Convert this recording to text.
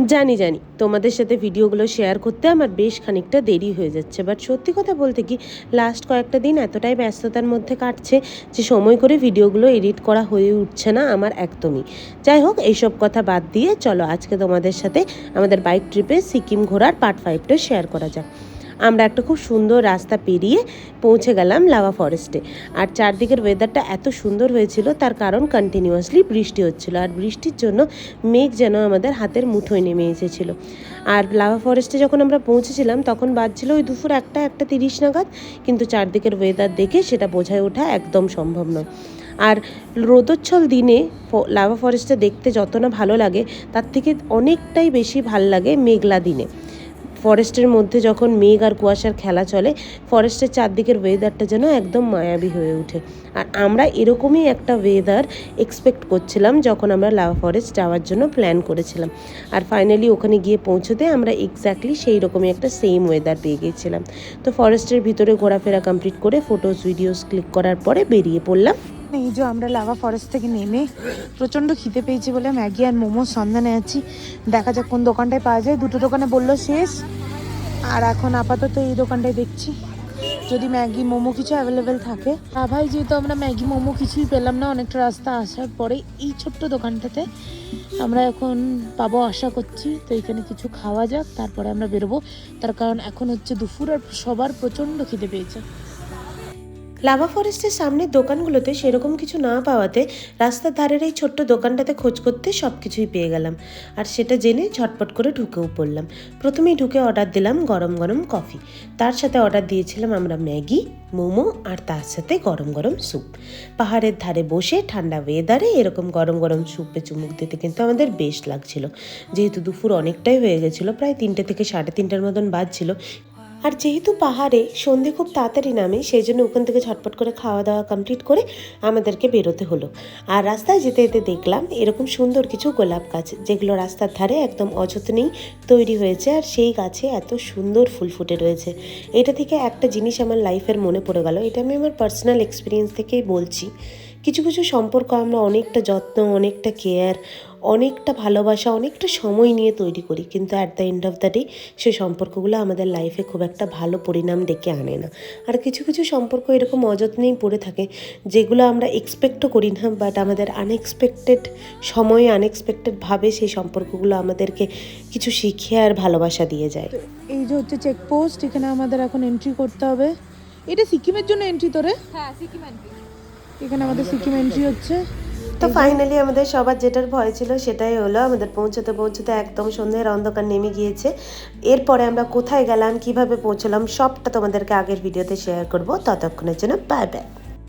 জানি তোমাদের সাথে ভিডিওগুলো শেয়ার করতে আমার বেশ খানিকটা দেরি হয়ে যাচ্ছে, বাট সত্যি কথা বলতে কি লাস্ট কয়েকটা দিন এতটাই ব্যস্ততার মধ্যে কাটছে যে সময় করে ভিডিওগুলো এডিট করা হয়ে উঠছে না আমার একদমই। যাই হোক, এইসব কথা বাদ দিয়ে চলো আজকে তোমাদের সাথে আমাদের বাইক ট্রিপে সিকিম ঘোরার পার্ট 5টা শেয়ার করা যাক। আমরা একটা খুব সুন্দর রাস্তা পেরিয়ে পৌঁছে গেলাম লাভা ফরেস্টে। আর চারদিকের ওয়েদারটা এত সুন্দর হয়েছিল, তার কারণ কন্টিনিউয়াসলি বৃষ্টি হচ্ছিল, আর বৃষ্টির জন্য মেঘ যেন আমাদের হাতের মুঠোয় নেমে এসেছিলো। আর লাভা ফরেস্টে যখন আমরা পৌঁছেছিলাম তখন বাজছিল ওই দুপুর 1:30 নাগাদ, কিন্তু চারদিকের ওয়েদার দেখে সেটা বোঝায় ওঠা একদম সম্ভব নয়। আর রোদোচ্ছল দিনে লাভা ফরেস্টে দেখতে যত না ভালো লাগে, তার থেকে অনেকটাই বেশি ভাল লাগে মেঘলা দিনে। ফরেস্টের মধ্যে যখন মেঘ আর কুয়াশার খেলা চলে, ফরেস্টের চারদিকের ওয়েদারটা যেন একদম মায়াবী হয়ে ওঠে। আর আমরা এরকমই একটা ওয়েদার এক্সপেক্ট করছিলাম যখন আমরা লাভা ফরেস্ট যাওয়ার জন্য প্ল্যান করেছিলাম। আর ফাইনালি ওখানে গিয়ে পৌঁছতে আমরা এক্স্যাক্টলি সেই রকমই একটা সেম ওয়েদার পেয়ে গিয়েছিলাম। তো ফরেস্টের ভিতরে ঘোরাফেরা কমপ্লিট করে ফটোস ভিডিওস ক্লিক করার পরে বেরিয়ে পড়লাম। এই যে আমরা লাভা ফরেস্ট থেকে নেমে প্রচণ্ড খিদে পেয়েছি বলে ম্যাগি আর মোমোর সন্ধানে আছি। দেখা যাক কোন দোকানটায় পাওয়া যায়। দুটো দোকানে বললো শেষ, আর এখন আপাতত এই দোকানটায় দেখছি যদি ম্যাগি মোমো কিছু অ্যাভেলেবেল থাকে। ভাই যেহেতু আমরা ম্যাগি মোমো কিছুই পেলাম না অনেকটা রাস্তা আসার পরে, এই ছোট্ট দোকানটাতে আমরা এখন পাবো আশা করছি। তো এখানে কিছু খাওয়া যাক, তারপরে আমরা বেরোবো। তার কারণ এখন হচ্ছে দুপুর আর সবার প্রচণ্ড খিদে পেয়েছে। লাভা ফরেস্টের সামনের দোকানগুলোতে সেরকম কিছু না পাওয়াতে রাস্তার ধারের এই ছোট্ট দোকানটাতে খোঁজ করতে সব কিছুই পেয়ে গেলাম। আর সেটা জেনে ঝটপট করে ঢুকেও পড়লাম। প্রথমেই ঢুকে অর্ডার দিলাম গরম গরম কফি, তার সাথে অর্ডার দিয়েছিলাম আমরা ম্যাগি, মোমো, আর তার সাথে গরম গরম স্যুপ। পাহাড়ের ধারে বসে ঠান্ডা ওয়েদারে এরকম গরম গরম স্যুপে চুমুক দিতে কিন্তু আমাদের বেশ লাগছিল। যেহেতু দুপুর অনেকটাই হয়ে গেছিলো, প্রায় 3টে থেকে 3:30টার মতন বাজছিল। আর যেহেতু পাহাড়ে সন্ধে খুব তাড়াতাড়ি নামে, সেই জন্য ওখান থেকে ঝটপট করে খাওয়া দাওয়া কমপ্লিট করে আমাদেরকে বেরোতে হলো। আর রাস্তায় যেতে যেতে দেখলাম এরকম সুন্দর কিছু গোলাপ গাছ, যেগুলো রাস্তার ধারে একদম অযত্নেই তৈরি হয়েছে, আর সেই গাছে এত সুন্দর ফুল ফুটে রয়েছে। এটা থেকে একটা জিনিস আমার লাইফের মনে পড়ে গেল। এটা আমি আমার পার্সোনাল এক্সপিরিয়েন্স থেকেই বলছি। কিছু কিছু সম্পর্ক আমরা অনেকটা যত্ন, অনেকটা কেয়ার, অনেকটা ভালোবাসা, অনেকটা সময় নিয়ে তৈরি করি, কিন্তু at the end of the day সেই সম্পর্কগুলো আমাদের লাইফে খুব একটা ভালো পরিণাম ডেকে আনে না। আর কিছু কিছু সম্পর্ক এরকম অযত্নেই পড়ে থাকে, যেগুলো আমরা এক্সপেক্টও করি না, বাট আমাদের আনএক্সপেক্টেড সময়ে আনএক্সপেক্টেডভাবে সেই সম্পর্কগুলো আমাদেরকে কিছু শিখিয়ে আর ভালোবাসা দিয়ে যায়। এই যে হচ্ছে চেকপোস্ট, এখানে আমাদের এখন এন্ট্রি করতে হবে। এটা সিকিমের জন্য এন্ট্রি তোরে? হ্যাঁ, সিকিম এন্ট্রি। এখানে আমাদের সিকিম এন্ট্রি হচ্ছে। তো ফাইনালি আমাদের সবার যেটার ভয় ছিল সেটাই হলো। আমাদের পৌঁছতে পৌঁছতে একদম সন্ধ্যের অন্ধকার নেমে গিয়েছে। এরপরে আমরা কোথায় গেলাম, কিভাবে পৌঁছলাম, সবটা তোমাদেরকে আগের ভিডিওতে শেয়ার করব। ততক্ষণের জন্য বাই বাই।